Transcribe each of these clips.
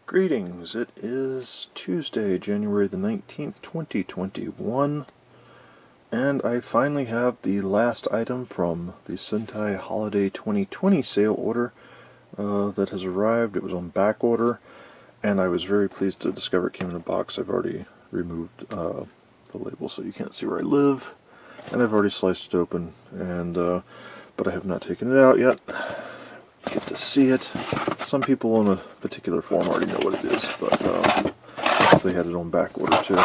Greetings, it is Tuesday, January the 19th, 2021, and I finally have the last item from the Sentai Holiday 2020 sale order that has arrived. It was on back order, and I was very pleased to discover it came in a box. I've already removed the label so you can't see where I live, and I've already sliced it open, and but I have not taken it out yet. Get to see it. Some people on a particular form already know what it is, but because they had it on back order too.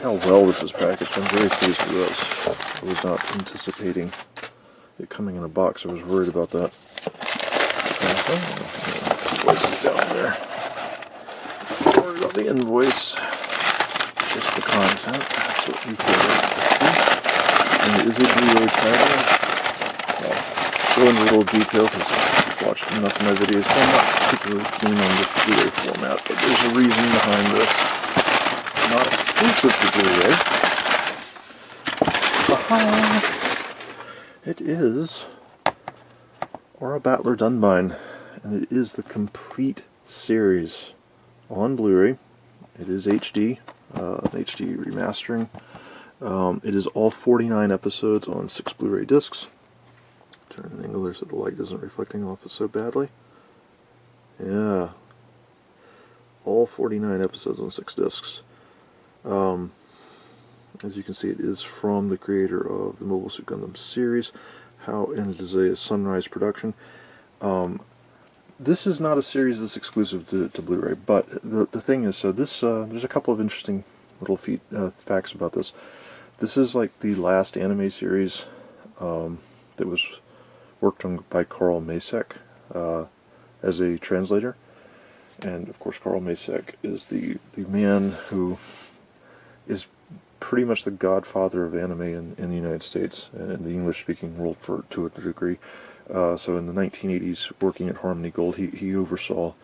How well this is packaged, I'm very pleased with this. I was not anticipating it coming in a box. I was worried about that. Invoice is down there. Worried about the invoice. Just the content. That's what you can see. And it is a blu-ray title. Go into a little detail because I've watched enough of my videos, so I'm not particularly keen on this Blu-ray format, but there's a reason behind this. It's not exclusive to Blu-ray. It is Aura Battler Dunbine, and it is the complete series on Blu-ray. It is HD, HD remastering. It is all 49 episodes on 6 Blu-ray discs. Turn an angle there so the light isn't reflecting off it so badly. Yeah. All 49 episodes on 6 discs. As you can see, it is from the creator of the Mobile Suit Gundam series, and it is a Sunrise production. This is not a series that's exclusive to Blu-ray, but the thing is, so this there's a couple of interesting little facts about this. This is like the last anime series that was worked on by Carl Macek as a translator, and of course Carl Macek is the man who is pretty much the godfather of anime in the United States and in the English-speaking world to a degree. So in the 1980s, working at Harmony Gold, he oversaw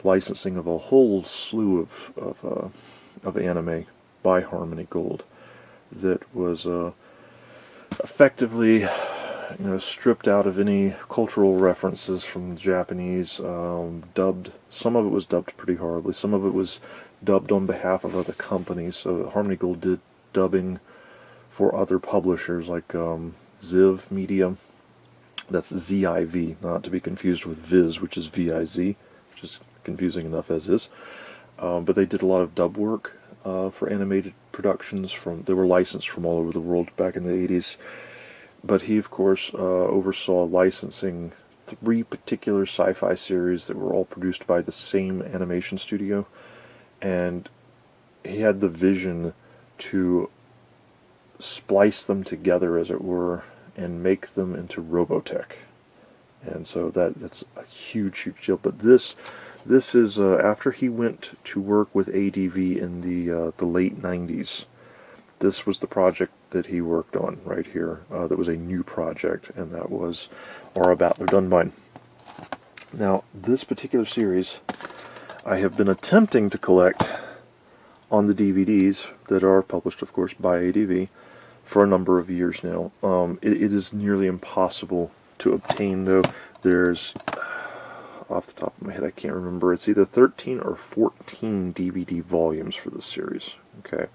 licensing of a whole slew of anime by Harmony Gold that was effectively, stripped out of any cultural references from the Japanese, dubbed. Some of it was dubbed pretty horribly. Some of it was dubbed on behalf of other companies. So Harmony Gold did dubbing for other publishers like Ziv Media. That's Z-I-V, not to be confused with Viz, which is V-I-Z, which is confusing enough as is. But they did a lot of dub work for animated productions. They were licensed from all over the world back in the 80s. But he, of course, oversaw licensing 3 particular sci-fi series that were all produced by the same animation studio. And he had the vision to splice them together, as it were, and make them into Robotech. And so that's a huge, huge deal. But this is after he went to work with ADV in the late 90s. This was the project that he worked on right here. That was a new project, and that was Aura Battler Dunbine. Now, this particular series I have been attempting to collect on the DVDs that are published, of course, by ADV for a number of years now. It is nearly impossible to obtain, though. There's, off the top of my head, I can't remember. It's either 13 or 14 DVD volumes for this series. Okay.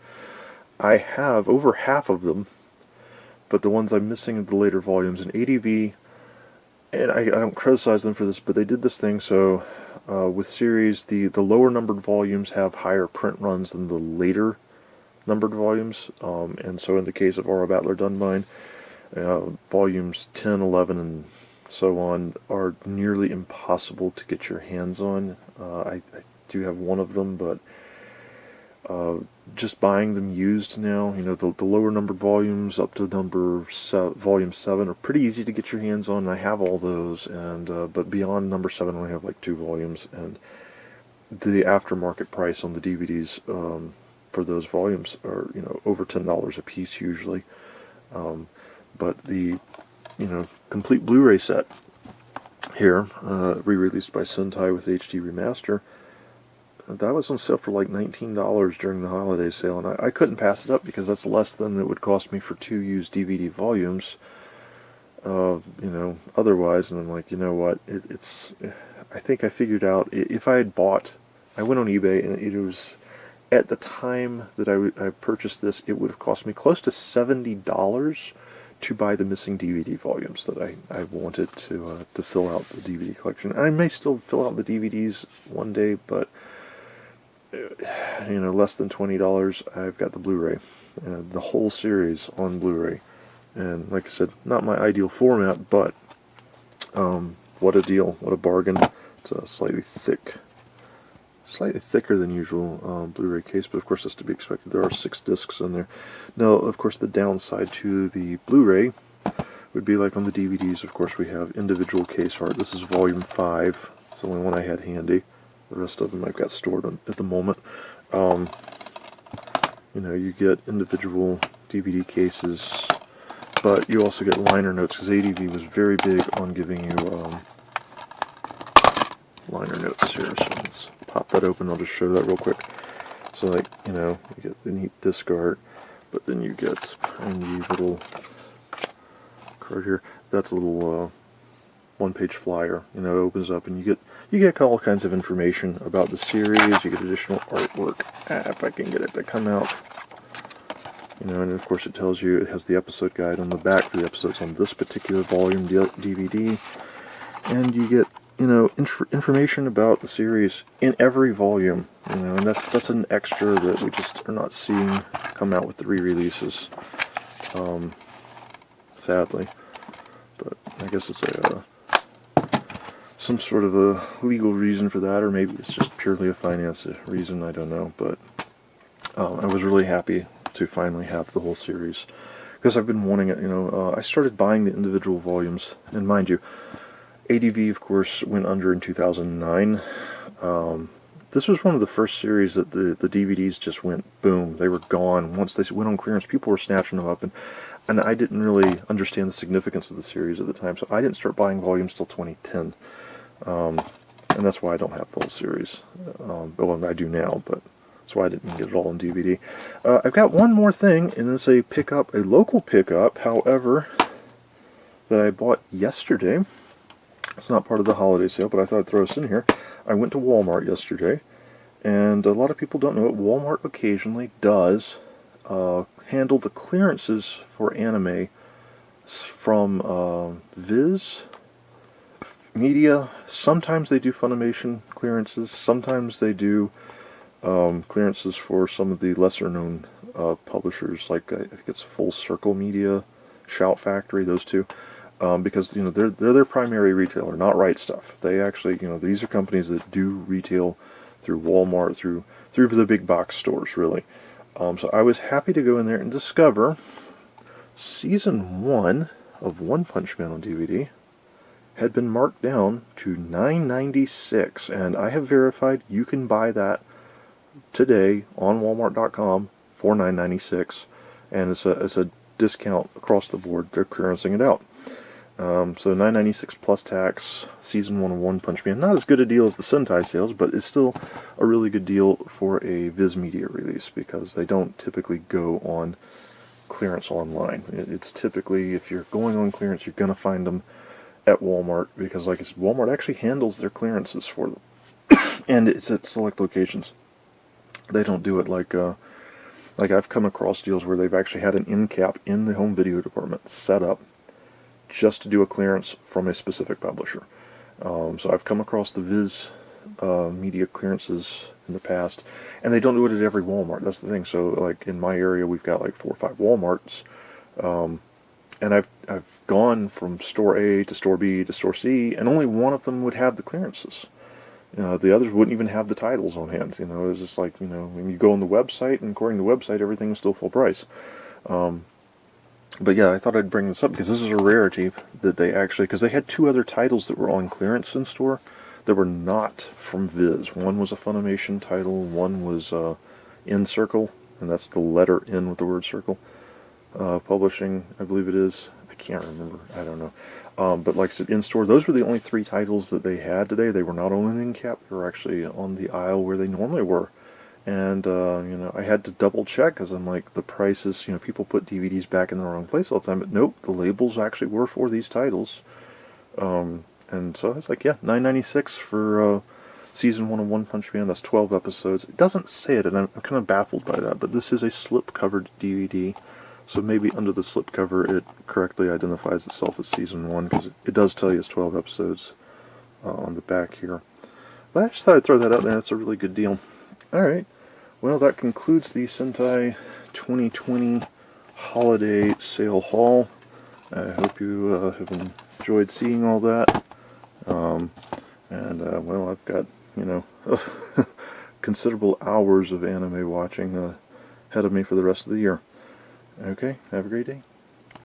I have over half of them, but the ones I'm missing are the later volumes. And ADV, and I don't criticize them for this, but they did this thing so with series, the lower numbered volumes have higher print runs than the later numbered volumes. And so in the case of Aura Battler Dunbine, volumes 10, 11, and so on are nearly impossible to get your hands on. I do have one of them, but just buying them used now, the lower numbered volumes up to volume 7 are pretty easy to get your hands on. I have all those, and but beyond number 7 I only have like 2 volumes, and the aftermarket price on the DVDs for those volumes are over $10 a piece usually. But the complete Blu-ray set here, re-released by Sentai with HD remaster, that was on sale for like $19 during the holiday sale, and I couldn't pass it up because that's less than it would cost me for 2 used DVD volumes, otherwise. And I'm like, you know what, I think I figured out if I had bought, I went on eBay and it was, at the time that I purchased this, it would have cost me close to $70 to buy the missing DVD volumes that I wanted to fill out the DVD collection. I may still fill out the DVDs one day, but less than $20. I've got the Blu-ray, the whole series on Blu-ray, and like I said, not my ideal format, but what a deal, what a bargain. It's a slightly thicker than usual Blu-ray case, but of course that's to be expected. There are 6 discs in there. Now, of course, the downside to the Blu-ray would be like on the DVDs. Of course, we have individual case art. This is volume 5. It's the only one I had handy. The rest of them I've got stored at the moment. You get individual DVD cases, but you also get liner notes, because ADV was very big on giving you liner notes here. So let's pop that open. I'll just show that real quick. So, like, you get the neat disc art, but then you get a neat little card here. That's a little one-page flyer. It opens up, and you get all kinds of information about the series. You get additional artwork. If I can get it to come out. And of course it tells you, it has the episode guide on the back for the episodes on this particular volume DVD, and you get information about the series in every volume, and that's an extra that we just are not seeing come out with the re-releases, sadly. But I guess it's some sort of a legal reason for that, or maybe it's just purely a finance reason, I don't know. But I was really happy to finally have the whole series, because I've been wanting it. I started buying the individual volumes, and mind you, ADV, of course, went under in 2009. This was one of the first series that the DVDs just went boom. They were gone. Once they went on clearance, people were snatching them up, and I didn't really understand the significance of the series at the time, so I didn't start buying volumes till 2010. And that's why I don't have the whole series. Well, I do now, but that's why I didn't get it all on DVD. I've got one more thing, and it's a local pickup, however, that I bought yesterday. It's not part of the holiday sale, but I thought I'd throw this in here. I went to Walmart yesterday, and a lot of people don't know it. Walmart occasionally does handle the clearances for anime from Viz Media. Sometimes they do Funimation clearances. Sometimes they do clearances for some of the lesser-known publishers, like I think it's Full Circle Media, Shout Factory, those two. Because they're their primary retailer, not Right Stuff. They actually, these are companies that do retail through Walmart, through the big box stores, really. So I was happy to go in there and discover season 1 of One Punch Man on DVD had been marked down to $9.96, and I have verified you can buy that today on Walmart.com for $9.96, and it's a discount across the board. They're clearancing it out. So $9.96 plus tax, season 1 of One Punch Man. Not as good a deal as the Sentai sales, but it's still a really good deal for a Viz Media release, because they don't typically go on clearance online. It's typically, if you're going on clearance, you're going to find them at Walmart, because like I said, Walmart actually handles their clearances for them. And it's at select locations. They don't do it like I've come across deals where they've actually had an end cap in the home video department set up just to do a clearance from a specific publisher. So I've come across the Viz Media clearances in the past, and they don't do it at every Walmart. That's the thing. So, like in my area, we've got like 4 or 5 Walmarts, and I've gone from store A to store B to store C, and only one of them would have the clearances. The others wouldn't even have the titles on hand. It was just like, when you go on the website, and according to the website, everything is still full price. But yeah, I thought I'd bring this up because this is a rarity that they actually, because they had 2 other titles that were on clearance in store that were not from Viz. One was a Funimation title, one was N Circle, and that's the letter N with the word circle. Publishing, I believe it is. I can't remember. I don't know. But like I said, in store, those were the only 3 titles that they had today. They were not on an end cap. They were actually on the aisle where they normally were. And, I had to double check, because I'm like, the prices, people put DVDs back in the wrong place all the time, but nope, the labels actually were for these titles. And so I was like, yeah, $9.96 for season 1 of One Punch Man. That's 12 episodes. It doesn't say it, and I'm kind of baffled by that, but this is a slip-covered DVD. So maybe under the slipcover it correctly identifies itself as season 1, because it does tell you it's 12 episodes on the back here. But I just thought I'd throw that out there. That's a really good deal. Alright, well, that concludes the Sentai 2020 holiday sale haul. I hope you have enjoyed seeing all that. Well, I've got, considerable hours of anime watching ahead of me for the rest of the year. Okay, have a great day.